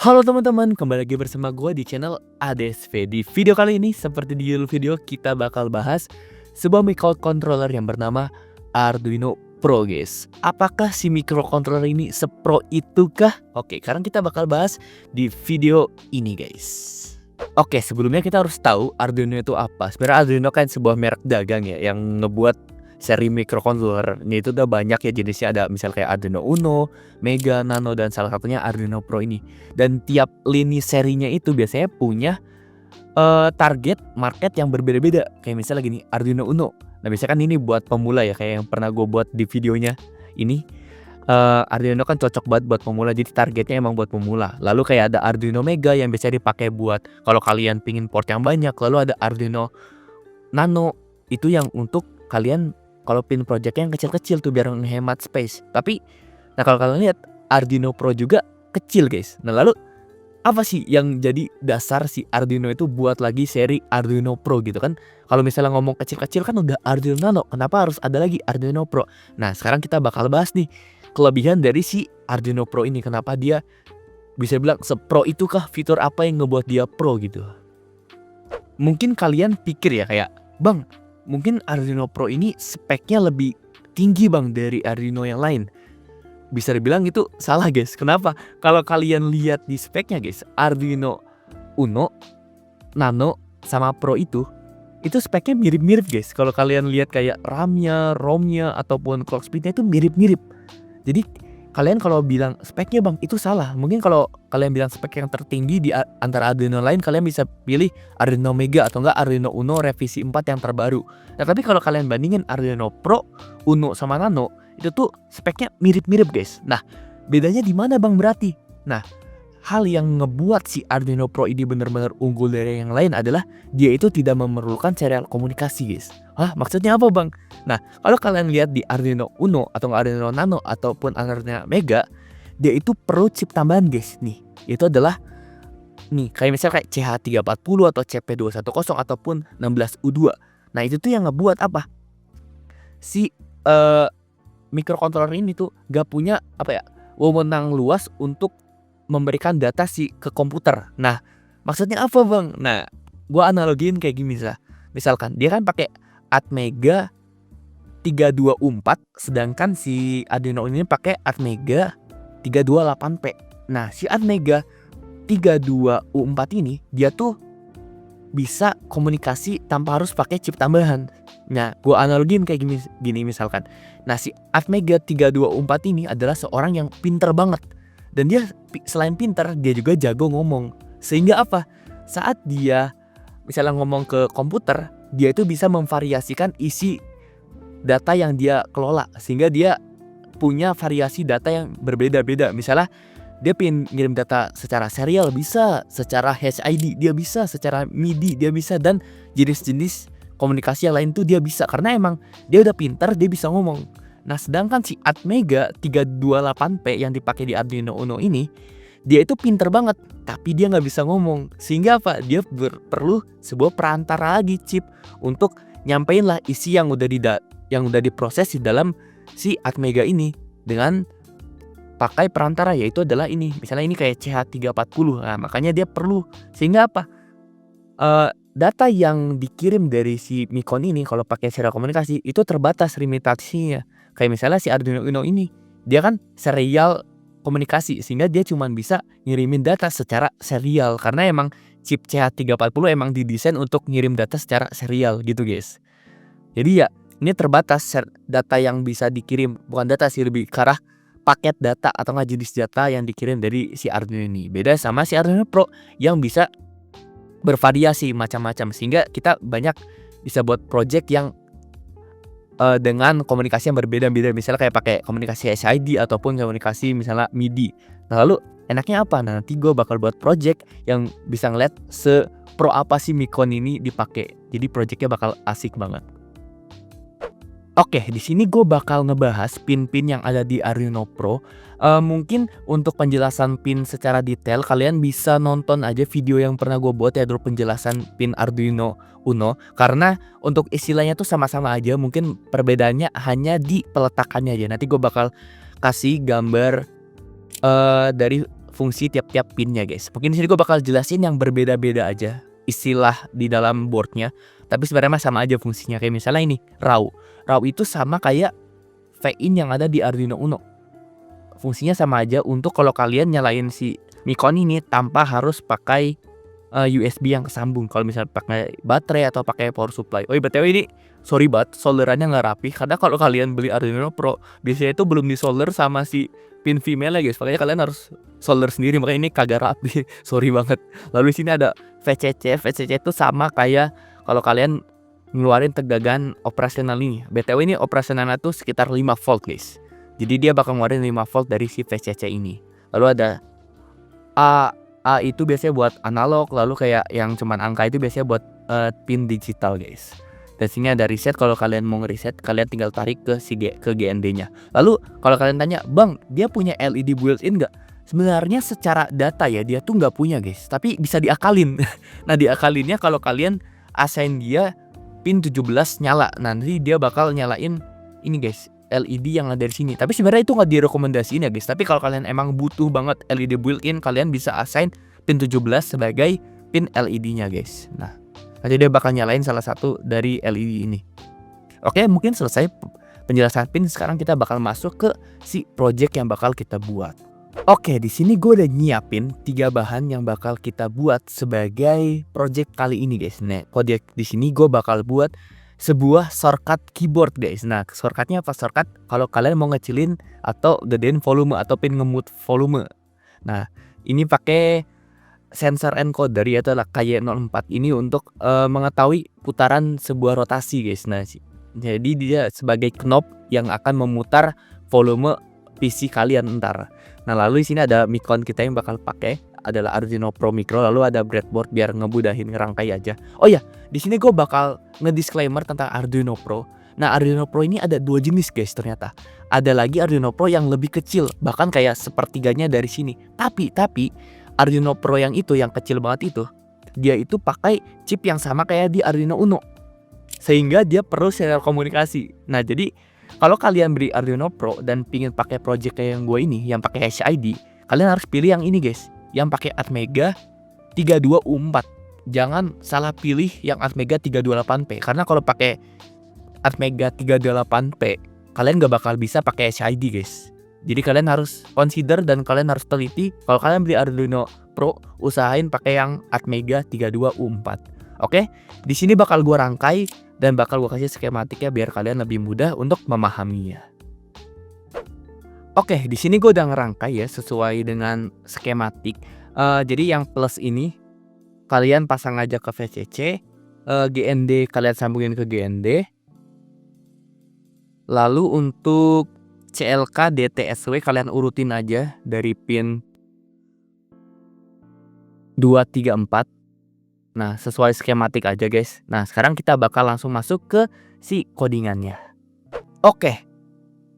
Halo teman-teman, kembali lagi bersama gue di channel ADSV. Di video kali ini, seperti di judul video, kita bakal bahas sebuah microcontroller yang bernama Arduino Pro, guys. Apakah si microcontroller ini sepro itu kah? Oke, sekarang kita bakal bahas di video ini, guys. Oke, sebelumnya kita harus tahu Arduino itu apa. Sebenarnya Arduino kan sebuah merek dagang ya, yang ngebuat seri microcontroller. Ini itu udah banyak ya jenisnya, ada misal kayak Arduino Uno, Mega, Nano, dan salah satunya Arduino Pro ini. Dan tiap lini serinya itu biasanya punya target market yang berbeda-beda. Kayak misalnya gini, Arduino Uno. Nah biasanya kan ini buat pemula ya, kayak yang pernah gue buat di videonya ini. Arduino kan cocok banget buat pemula, jadi targetnya emang buat pemula. Lalu kayak ada Arduino Mega yang biasanya dipakai buat kalau kalian pingin port yang banyak. Lalu ada Arduino Nano, itu yang untuk kalian kalau pin project yang kecil-kecil tuh biar menghemat space. Tapi nah kalau kalian lihat Arduino Pro juga kecil, guys. Nah lalu apa sih yang jadi dasar si Arduino itu buat lagi seri Arduino Pro gitu kan? Kalau misalnya ngomong kecil-kecil kan udah Arduino Nano, kenapa harus ada lagi Arduino Pro? Nah sekarang kita bakal bahas nih kelebihan dari si Arduino Pro ini. Kenapa dia bisa bilang sepro itu kah, fitur apa yang ngebuat dia pro gitu. Mungkin kalian pikir ya kayak, Bang, mungkin Arduino Pro ini speknya lebih tinggi bang dari Arduino yang lain. Bisa dibilang itu salah, guys. Kenapa? Kalau kalian lihat di speknya, guys, Arduino Uno, Nano, sama Pro itu speknya mirip-mirip, guys. Kalau kalian lihat kayak RAM-nya, ROM-nya, ataupun clock speed-nya itu mirip-mirip. Jadi kalian kalau bilang speknya bang itu salah. Mungkin kalau kalian bilang spek yang tertinggi di antara Arduino lain, kalian bisa pilih Arduino Mega atau enggak Arduino Uno revisi 4 yang terbaru. Nah tapi kalau kalian bandingin Arduino Pro, Uno sama Nano, itu tuh speknya mirip-mirip, guys. Nah bedanya di mana bang berarti? Nah hal yang ngebuat si Arduino Pro ini benar-benar unggul dari yang lain adalah dia itu tidak memerlukan serial komunikasi, guys. Hah, maksudnya apa bang? Nah kalau kalian lihat di Arduino Uno atau Arduino Nano ataupun Arduino Mega, dia itu perlu chip tambahan, guys. Nih itu adalah nih kayak misalnya kayak CH340 atau CP210 ataupun 16U2. Nah itu tuh yang ngebuat apa? Si microcontroller ini tuh gak punya apa ya, wewenang luas untuk memberikan data ke komputer. Nah maksudnya apa bang? Nah gua analogiin kayak gini misalkan dia kan pakai Atmega 32U4, sedangkan si Arduino ini pakai Atmega 328P. Nah si Atmega 32U4 ini dia tuh bisa komunikasi tanpa harus pakai chip tambahan. Nah gua analogiin kayak gini misalkan. Nah si Atmega 32U4 ini adalah seorang yang pinter banget. Dan dia selain pintar, dia juga jago ngomong. Sehingga apa? Saat dia misalnya ngomong ke komputer, dia itu bisa memvariasikan isi data yang dia kelola. Sehingga dia punya variasi data yang berbeda-beda. Misalnya dia pengen ngirim data secara serial bisa, secara HID dia bisa, secara MIDI dia bisa, dan jenis-jenis komunikasi yang lain tuh dia bisa. Karena emang dia udah pintar, dia bisa ngomong. Nah sedangkan si Atmega 328P yang dipakai di Arduino Uno ini, dia itu pinter banget tapi dia nggak bisa ngomong. Sehingga apa? Dia perlu sebuah perantara lagi, chip, untuk nyampein lah isi yang udah diproses di dalam si Atmega ini dengan pakai perantara, yaitu adalah ini. Misalnya ini kayak CH340. Nah makanya dia perlu. Sehingga apa? Data yang dikirim dari si Micron ini kalau pakai serial komunikasi itu terbatas limitasinya. Kayak misalnya si Arduino Uno ini, dia kan serial komunikasi, sehingga dia cuma bisa ngirimin data secara serial. Karena emang chip CH340 emang didesain untuk ngirim data secara serial gitu, guys. Jadi ya ini terbatas data yang bisa dikirim. Bukan data sih, lebih ke arah paket data atau nggak jenis data yang dikirim dari si Arduino ini. Beda sama si Arduino Pro yang bisa bervariasi macam-macam, sehingga kita banyak bisa buat project yang dengan komunikasi yang berbeda-beda. Misalnya kayak pakai komunikasi SID ataupun komunikasi misalnya MIDI. Nah lalu enaknya apa? Nah nanti gue bakal buat project yang bisa ngeliat sepro apa sih Micron ini dipakai. Jadi projectnya bakal asik banget. Oke, di sini gue bakal ngebahas pin-pin yang ada di Arduino Pro. Mungkin untuk penjelasan pin secara detail kalian bisa nonton aja video yang pernah gue buat ya, dulu penjelasan pin Arduino Uno. Karena untuk istilahnya tuh sama-sama aja, mungkin perbedaannya hanya di peletakannya aja. Nanti gue bakal kasih gambar dari fungsi tiap-tiap pinnya guys. Mungkin di sini gue bakal jelasin yang berbeda-beda aja istilah di dalam boardnya, tapi sebenarnya mah sama aja fungsinya. Kayak misalnya ini raw itu sama kayak VIN yang ada di Arduino Uno. Fungsinya sama aja untuk kalau kalian nyalain si Micon ini tanpa harus pakai USB yang kesambung. Kalau misalnya pakai baterai atau pakai power supply. Oh iya, BTW ini sorry banget solderannya nggak rapi, karena kalau kalian beli Arduino Pro biasanya itu belum disolder sama si pin female guys, makanya kalian harus solder sendiri, makanya ini kagak rapi. Sorry banget. Lalu di sini ada VCC itu sama kayak kalau kalian ngeluarin tegangan operasional ini. BTW ini operasionalnya tuh sekitar 5 volt guys. Jadi dia bakal ngeluarin 5 volt dari si VCC ini. Lalu ada A itu biasanya buat analog, lalu kayak yang cuman angka itu biasanya buat pin digital guys. Dan sini ada reset, kalau kalian mau ngereset kalian tinggal tarik ke GND-nya. Lalu kalau kalian tanya, "Bang, dia punya LED built-in nggak?" Sebenarnya secara data ya dia tuh nggak punya guys, tapi bisa diakalin. Nah, diakalinnya kalau kalian assign dia pin 17 nyala, nanti dia bakal nyalain ini guys, LED yang ada di sini. Tapi sebenarnya itu nggak direkomendasiin ya guys. Tapi kalau kalian emang butuh banget LED built-in, kalian bisa assign pin 17 sebagai pin LED-nya guys. Nah, nanti dia bakal nyalain salah satu dari LED ini. Oke, mungkin selesai penjelasan pin. Sekarang kita bakal masuk ke si project yang bakal kita buat. Oke, di sini gue udah nyiapin 3 bahan yang bakal kita buat sebagai project kali ini guys. Nah, project di sini gue bakal buat sebuah shortcut keyboard guys. Nah, shortcutnya apa? Shortcut kalau kalian mau ngecilin atau gedein volume atau pin nge-mute volume. Nah, ini pakai sensor encoder yaitu KY04 ini untuk mengetahui putaran sebuah rotasi guys. Nah, jadi dia sebagai knob yang akan memutar volume PC kalian ntar. Nah, lalu di sini ada Micon kita yang bakal pakai adalah Arduino Pro Micro, lalu ada breadboard biar ngebudahin ngerangkai aja. Oh ya, di sini gue bakal ngedisclaimer tentang Arduino Pro. Nah, Arduino Pro ini ada 2 jenis guys ternyata. Ada lagi Arduino Pro yang lebih kecil, bahkan kayak sepertiganya dari sini. Tapi Arduino Pro yang itu, yang kecil banget itu, dia itu pakai chip yang sama kayak di Arduino Uno, sehingga dia perlu serial komunikasi. Nah, jadi kalau kalian beli Arduino Pro dan pingin pakai project kayak yang gue ini, yang pakai HID, kalian harus pilih yang ini guys, yang pakai Atmega 32U4. Jangan salah pilih yang Atmega 328P, karena kalau pakai Atmega 328P, kalian gak bakal bisa pakai HID guys. Jadi kalian harus consider dan kalian harus teliti. Kalau kalian beli Arduino Pro, usahain pakai yang Atmega 32U4. Oke, di sini bakal gua rangkai dan bakal gua kasih skematiknya biar kalian lebih mudah untuk memahaminya. Oke, di sini gua udah ngerangkai ya sesuai dengan skematik. Jadi yang plus ini kalian pasang aja ke VCC, GND kalian sambungin ke GND. Lalu untuk CLK DTSW kalian urutin aja dari pin 2, 3, 4. Nah, sesuai skematik aja guys. Nah, sekarang kita bakal langsung masuk ke si codingannya. Oke,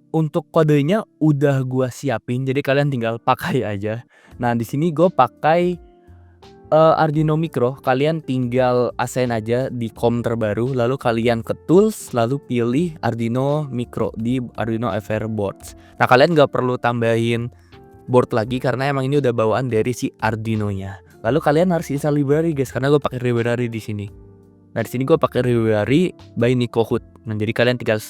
untuk kodenya udah gua siapin, jadi kalian tinggal pakai aja. Nah, di sini gue pakai Arduino Micro. Kalian tinggal assign aja di COM terbaru, lalu kalian ke tools, lalu pilih Arduino Micro di Arduino FR Boards. Nah, kalian nggak perlu tambahin board lagi karena emang ini udah bawaan dari si Arduino-nya. Lalu kalian harus install library guys, karena gue pakai library di sini. Nah, di sini gue pakai library by Nicohood. Nah, jadi kalian tinggal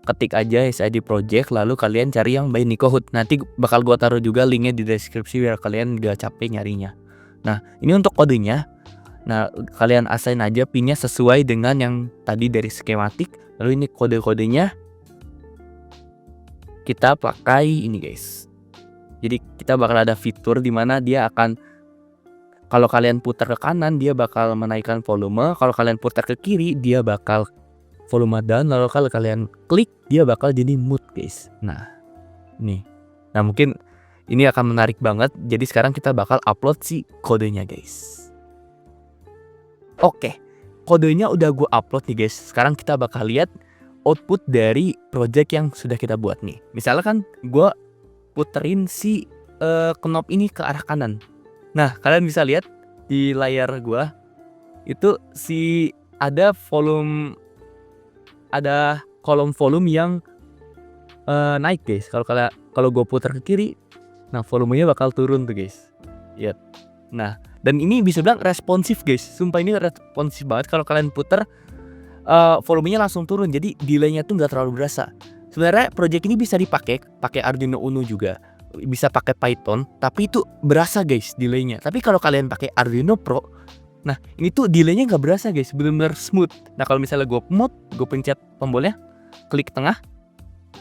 ketik aja SID project, lalu kalian cari yang by Nicohood. Nanti bakal gue taruh juga linknya di deskripsi biar kalian gak capek nyarinya. Nah, ini untuk kodenya. Nah, kalian assign aja pinnya sesuai dengan yang tadi dari skematik. Lalu ini kode-kodenya kita pakai ini guys. Jadi kita bakal ada fitur dimana dia akan, kalau kalian putar ke kanan dia bakal menaikkan volume, kalau kalian putar ke kiri dia bakal volume down, lalu kalau kalian klik dia bakal jadi mute guys. Nah, nih. Nah, mungkin ini akan menarik banget. Jadi sekarang kita bakal upload si kodenya guys. Oke, kodenya udah gue upload nih guys. Sekarang kita bakal lihat output dari project yang sudah kita buat nih. Misalnya kan gue puterin si knob ini ke arah kanan. Nah, kalian bisa lihat di layar gue itu si ada volume, ada kolom volume yang naik guys. Kalau gue putar ke kiri Nah volumenya bakal turun tuh guys. Lihat. Nah dan ini bisa bilang responsif guys. Sumpah ini responsif banget kalau kalian puter volumenya langsung turun. Jadi delaynya tuh nggak terlalu berasa. Sebenarnya project ini bisa dipakai pakai Arduino Uno juga, bisa pakai Python, tapi itu berasa guys delaynya. Tapi kalau kalian pakai Arduino Pro, nah ini tuh delaynya nggak berasa guys, benar-benar smooth. Nah kalau misalnya gue mod, gue pencet tombolnya, klik tengah,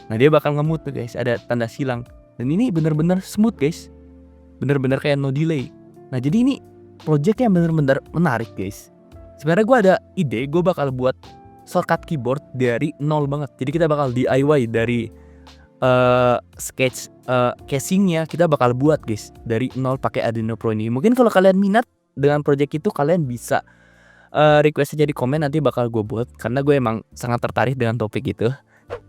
nah dia bakal ngemut tuh guys, ada tanda silang. Dan ini benar-benar smooth guys, benar-benar kayak no delay. Nah jadi ini project yang benar-benar menarik guys. Sebenarnya gue ada ide, gue bakal buat shortcut keyboard dari nol banget. Jadi kita bakal DIY dari sketch casingnya kita bakal buat guys dari nol pakai Arduino Pro ini. Mungkin kalau kalian minat dengan project itu, kalian bisa request aja di komen, nanti bakal gue buat karena gue emang sangat tertarik dengan topik itu.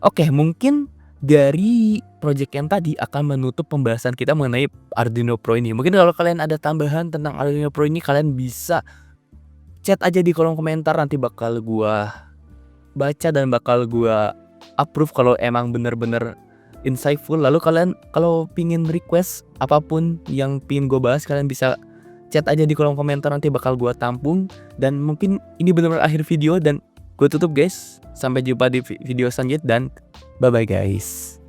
Oke, mungkin dari project yang tadi akan menutup pembahasan kita mengenai Arduino Pro ini. Mungkin kalau kalian ada tambahan tentang Arduino Pro ini, kalian bisa chat aja di kolom komentar, nanti bakal gua baca dan bakal gua approve kalau emang bener-bener insightful. Lalu kalian kalau pingin request apapun yang pingin gue bahas, kalian bisa chat aja di kolom komentar, nanti bakal gua tampung. Dan mungkin ini bener-bener akhir video dan gue tutup guys. Sampai jumpa di video selanjutnya dan bye bye guys.